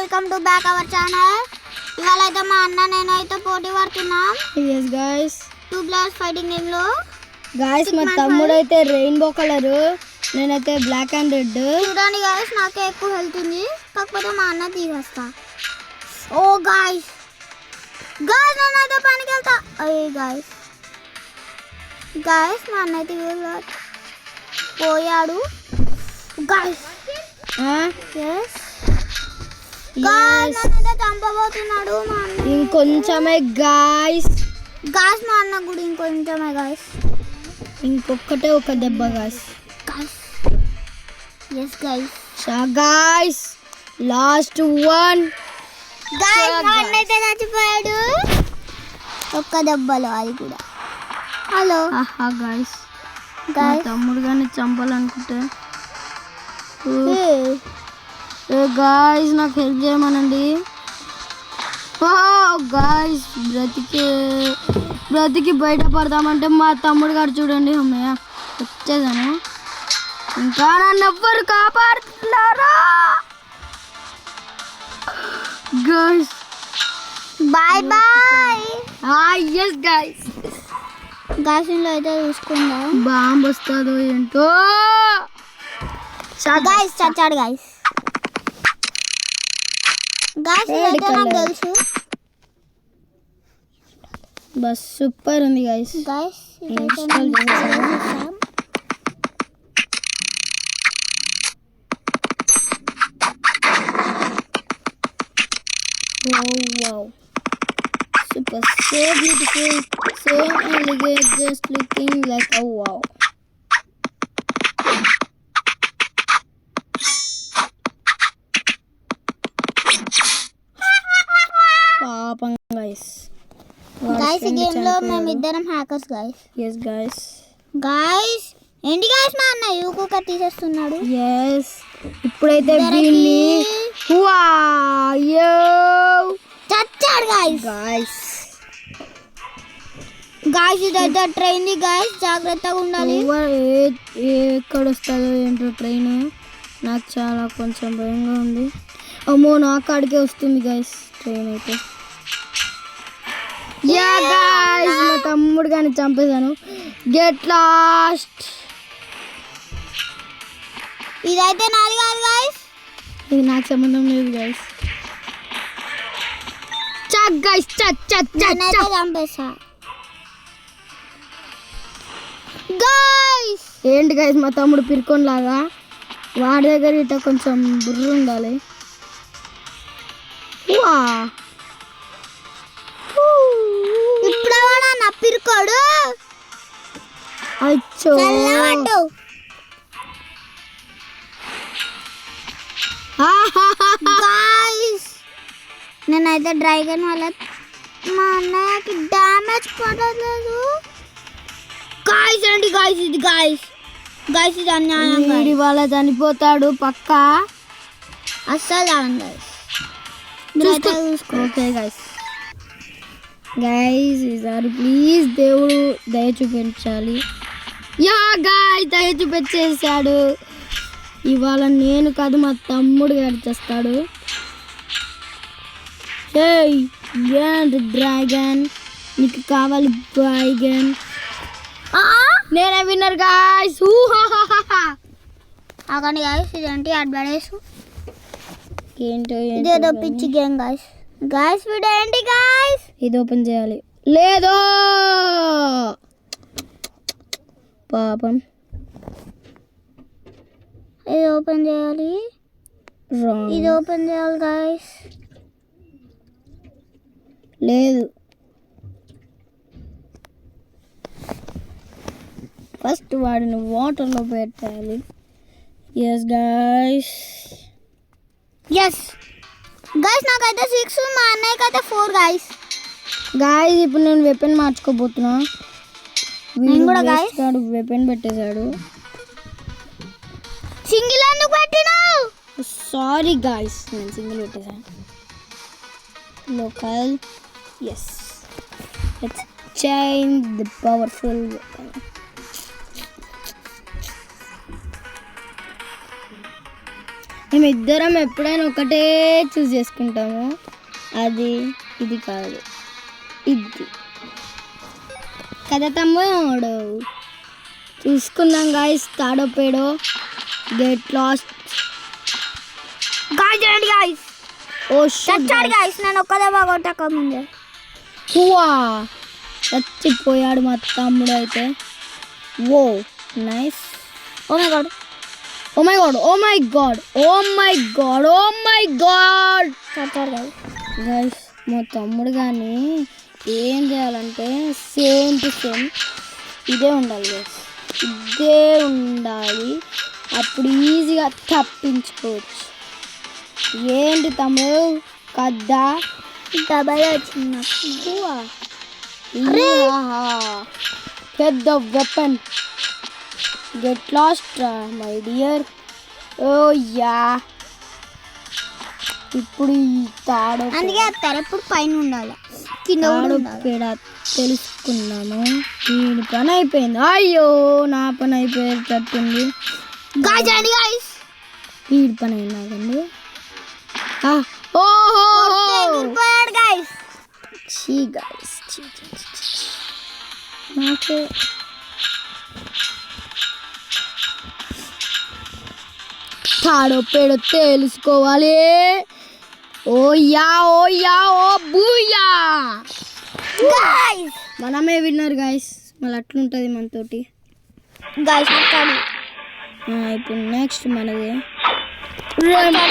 Welcome to back our channel. ఇవాళ అయితే మా అన్న నేనైతే పోటీ పడుతున్నాం. yes guys, 2 players fighting game లో. guys మా తమ్ముడు అయితే రెయిన్బో కలర్, నేనైతే బ్లాక్ అండ్ రెడ్. చూడండి గాయ్స్, నాకే ఎక్కువ హెల్త్ ఉంది, కాకపోతే మా అన్న తీసేస్తా. ఓ గాయ్స్ నేనైతే పనికి వెళ్తా. అయ్యే గాయ్స్ మా అన్న అయితే పోయాడు. గాయ్స్ చంపబోతున్నాడు మా అన్న. ఇంకొంచెమే గాయ్స్ మా అన్న కూడా ఇంకొంచెమే గాయ్స్. ఇంకొకటే ఒక దెబ్బ గాయ్స్. Guys last one. మా అన్న అయితే చచ్చిపోయాడు ఒక్క దెబ్బలో, అది కూడా. హలో గాయ్స్ తమ్ముడు కానీ చంపాలనుకుంటే గాయ్స్ నాకు హెల్ప్ చేయమనండి. గాయ్స్ బ్రతికి బయట పడతామంటే మా తమ్ముడు గారు చూడండి, అమ్మయ్య వచ్చేసాను. ఇంకా నన్ను ఎవ్వరు కాపాడుతున్నారా guys? Bye bye. yes guys, గాసింలో అయితే చూసుకుందాం బాంబు వస్తుందో ఏంటో. గాయ్స్ చచ్చాడు గాయ్స్. ఇదైతే నాకు తెలుసు. బస్ సూపర్ ఉంది గాయ్స్. ఇన్స్టాల్ చేసేసాను. wow, super, so beautiful, so elegant, just looking like a wow. పాపం గాయ్స్ ఈ గేమ్ లో మేము ఇద్దరం హ్యాకర్స్ గాయ్స్. yes guys ఏంటి గాయ్స్ మా అన్న యూకుక తీసేస్తున్నాడు. yes ఇప్పుడైతే దీన్ని చచ్చాడు గాయ్స్ ఇదైతే ట్రైన్ గాయ్స్, జాగ్రత్తగా ఉండాలి. ఎక్కడ వస్తుందో ఏంటో ట్రైన్, నాకు చాలా కొంచెం భయంగా ఉంది. అమ్మో నా కాడికే వస్తుంది గాయ్స్ ట్రైన్ అయితే. గాయ్స్ మా తమ్ముడు కానీ చంపేశాను. Get lost. ఇదైతే నాది కాదు గాయ్స్, ఇది నాకు సంబంధం లేదు గాయ్స్. చంపేసా గాయ్స్. ఏంటి గాయ్స్ మా తమ్ముడు పిరుకొని లాగా, వాడి దగ్గర ఇట్లా కొంచెం బుర్ర ఉండాలి. ఇప్పుడు నా పిరుకోడు. అచ్చో గాయ్స్ నేనైతే డ్రాగన్ వల్ల మా అన్నయ్యకి డ్యామేజ్ పడలేదు గాయ్స్. అండి గాయ్స్ ఇది ఇది అన్యాయం. వీడి వల్ల చనిపోతాడు పక్కా, అస్సలు రాను గాయ్స్. ఓకే గాయ్స్ ఈసారి ప్లీజ్ దేవుడు దయ చూపించాలి. గాయ్స్ దయ చూపించేసాడు. ఇవాళ నేను కాదు మా తమ్ముడు గారు చేస్తాడు. ఏంటి డ్రాగన్, నీకు కావాలి డ్రాగన్? నేనే విన్నర్ గాయ్స్. అక్కడ గాయ్స్ ఇదేంటి అడ్వర్టైజ్, ఏంటో ఇదేదో పిచ్చి గేమ్ గాయ్స్ వీడియో ఏంటి గాయ్స్? ఇది ఓపెన్ చేయాలి. లేదో పాపం, ఇది ఓపెన్ చేయాలి. ఇది ఓపెన్ చేయాలి గాయ్స్. లేదు, ఫస్ట్ వాడిని వాటర్లో పెట్టాలి. yes guys నాకైతే 6, మా అన్నయ్యకి అయితే 4 గాయ్స్. ఇప్పుడు నేను వెపన్ మార్చుకోబోతున్నా. నేను కూడా గాయ్స్ వెపన్ పెట్టేశాడు. సింగిల్ ఎందుకు పెట్టినావు? సారీ గాయ్స్, నేను సింగిల్ పెట్టేశాను. Local let's change the powerful weapon. మేమిద్దరం ఎప్పుడైనా ఒకటే చూస్ చేసుకుంటాము, అది ఇది కాదు, ఇది కదా తమ్ముడు. చూసుకుందాం గాయస్, తాడో పేడో గెట్ లాస్ట్. గాయ్స్ ఓ చచ్చాడు గాయ్స్, నేను ఒక్కదే బాగొట్టక ముందే. హువా చచ్చిపోయాడు మా తమ్ముడు అయితే. Oh nice. Oh my God, oh my God, oh my God, oh my God, oh my God. చచ్చాడు గాయ్స్. గైస్ మా తమ్ముడు కానీ ఏం చేయాలంటే సేమ్ టు సేమ్ ఇదే ఉండాలి గైస్, ఇదే ఉండాలి, అప్పుడు ఈజీగా తప్పించుకోవచ్చు. ఏంటి తమ్ముడు కదా డబల్ వచ్చింది. పెద్ద weapon. Get lost my dear. Oh yeah, ఇప్పుడు ఈ తాడు అందుకే అత్తారు ఎప్పుడు పైన ఉండాలి, కింద కూడా ఉండాలి. పేడ తెలుసుకున్నాను. వీడి పని అయిపోయింది. అయ్యో నా పని అయిపోయేటట్టుంది. గాయ్స్ వీడి పని అయినాదండి. ఓహో ఎగిరిపోయాడు గాయ్స్. చీ గైస్, నాకే తాడో పేడో తెలుసుకోవాలి. Oh yeah, oh yeah, oh booyah. Guys మనమే విన్నర్ గైస్, మళ్ళీ అట్లుంటుంది మనతోటి. గాయ్స్ అత్తాడు. ఇప్పుడు నెక్స్ట్ మనది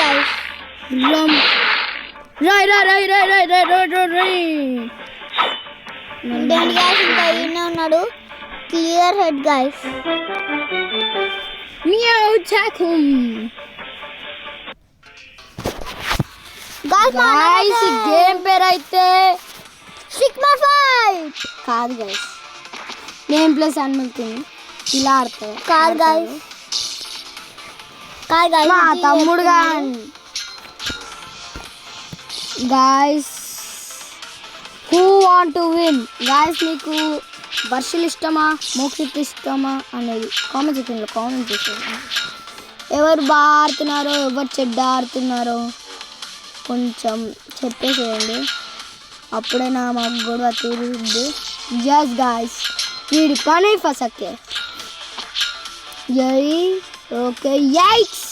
గాయ్స్ రమ్. రాయ్ రాయ్ రాయ్ రాయ్ రాయ్ రాయ్ రాయ్ రాయ్ రాయ్. ఇదేంటి గాయ్స్, ఇంకా ఈయనే ఉన్నాడు. Clear head guys. మియావ్ చాకుం. గైస్ ఈ గేమ్ పేరు అయితే సిగ్మా ఫైట్ కాదు guys, game plus animal king ఇలా ఆడతారు. కాదు గాయ్స్, కాదు గాయ్స్. మా తమ్ముడు guys who want to win. Guys మీకు వర్షలు ఇష్టమా, మోక్షిత్ ఇష్టమా అనేది కామెంట్ సెక్షన్లో కామెంట్ చేసేయండి. ఎవరు బాగా ఆడుతున్నారో, ఎవరు చెడ్డ ఆడుతున్నారో కొంచెం చెప్పేసేయండి, అప్పుడైనా మాకు గొడవ తీరుద్ది. జస్ట్ గాయస్ వీడి పని ఫసకే. యై ఓకే యైక్స్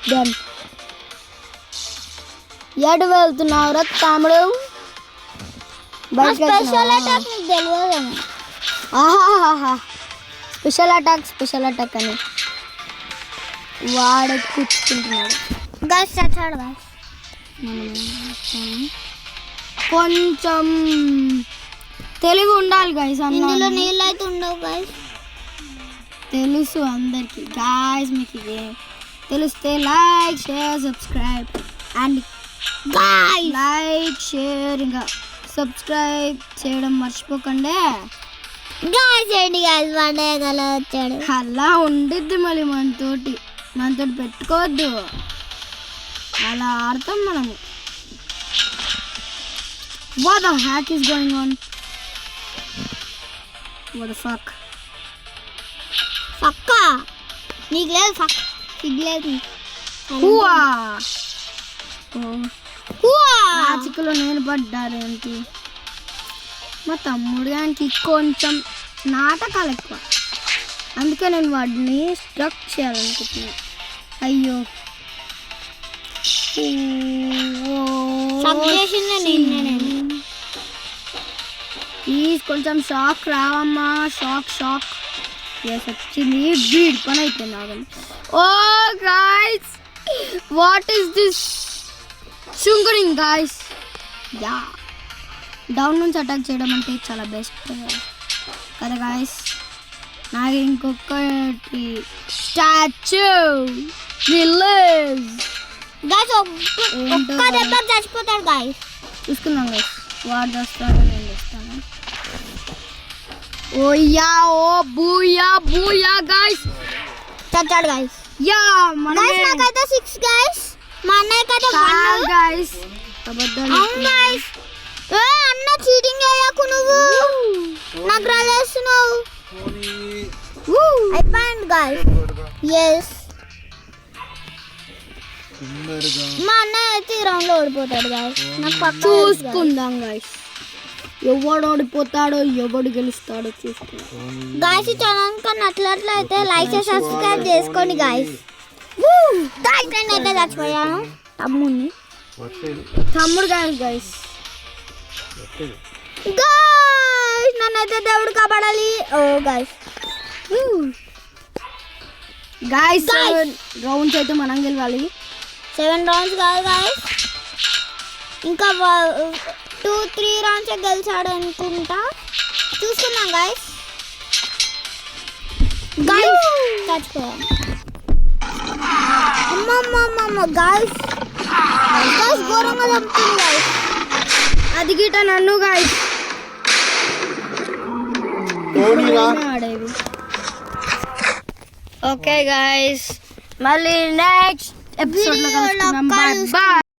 డన్. ఎటు వెళ్తున్నావురా తమ్ముడు? స్పెషల్ అటాక్ నీకు తెలియదేమో. ఆహాహా, స్పెషల్ అటాక్ అని వాడు కూర్చుంటున్నాడు. గాయ్స్ చచ్చాడు గాయ్స్. కొంచెం తెలివి ఉండాలి గైస్, ఇందులో నీళ్ళు అయితే ఉండవు గాయ్స్. తెలుసు అందరికి. గాయస్ మీకు ఇదే తెలిస్తే like share subscribe and guys like share ఇంకా సబ్స్క్రైబ్ చేయడం మర్చిపోకండి. గాయ్స్ ఏంటి గాయ్స్ వాడేగల వచ్చాడు. అలా ఉండిద్ది మళ్ళీ మనతోటి పెట్టుకోవద్దు, అలా ఆడతాం మనము. What the heck is going on? What the fuck? పక్క నీకు లేదు, పక్క సిగ్గులేదు. హువా హువా చిక్కులో నేను పడ్డారేంటి? మా తమ్ముడు గానికి కొంచెం నాటకాలు ఎక్కువ, అందుకే నేను వాడిని స్ట్రక్ చేయాలనుకుంటున్నాను. అయ్యో ప్లీజ్ కొంచెం షాక్ రావమ్మా, షాక్. ఎస్ వచ్చింది, వీడి పని అయిపోయింది. ఆగండి. Oh guys what is this షుంగరింగ్ గాయ్స్. యా డౌన్ నుంచి అటాక్ చేయడం అంటే చాలా బెస్ట్ కదా గాయ్స్. నాకు ఇంకొకటి స్టాచ్యూ రిలీజ్. గాయ్స్ ఒక్క దెబ్బ చచ్చిపోతాడు గాయ్స్. చూసుకుందాం గాయ్స్, వాడు వస్తాడు నేను వస్తాను. ఓ యా, ఓ బూయా గాయ్స్. చచ్చాడు గాయ్స్. యా గాయ్స్ నాకైతే 6 గాయ్స్, మా అన్నయ్యకైతే 1 గాయ్స్. అవును గాయ్స్. అన్న చీటింగ్ చేయకు నువ్వు, నాకు రాలేస్తున్నావు. అయిపోయింది గాయ్స్. ఎస్ తొందరగా మా అన్నయ్య అయితే ఈ రౌండ్ లో ఓడిపోతాడు గాయస్ నాకు పక్క చూసుకుందాం గాయస్ ఎవడు ఓడిపోతాడో ఎవడు గెలుస్తాడో చూసుకుందాం గాయస్ ఈ ఛానల్ కన్నా నచ్చినట్లయితే లైక్ చేసి సబ్స్క్రైబ్ చేసుకోండి గాయస్ గాయస్ నేనైతే చచ్చిపోయాను తమ్ముడిని పట్టేది తమ్ముడు గాయస్ గాయస్ పట్టేది గాయస్ నన్నైతే దేవుడు కాపాడాలి ఓ గాయస్ గాయస్ రౌండ్స్ అయితే మనం గెలవాలి 7 రౌండ్స్ కాదు గాయస్ ఇంకా 2-3 రౌండ్స్ గెలిచాడు అనుకుంటా చూసుకుందాం గాయస్ గాయస్ చచ్చిపోయాను అమ్మమ్మమ్మ గాయస్ గాయస్ ఘోరంగా చంపుతుంది గాయస్ అది గిట నన్ను గాయస్ ధోనిరా ఆడేది ఓకే గాయస్ మళ్ళీ నెక్స్ట్ ఎపిసోడ్ లో కలుసుకుందాం బాయ్ బాయ్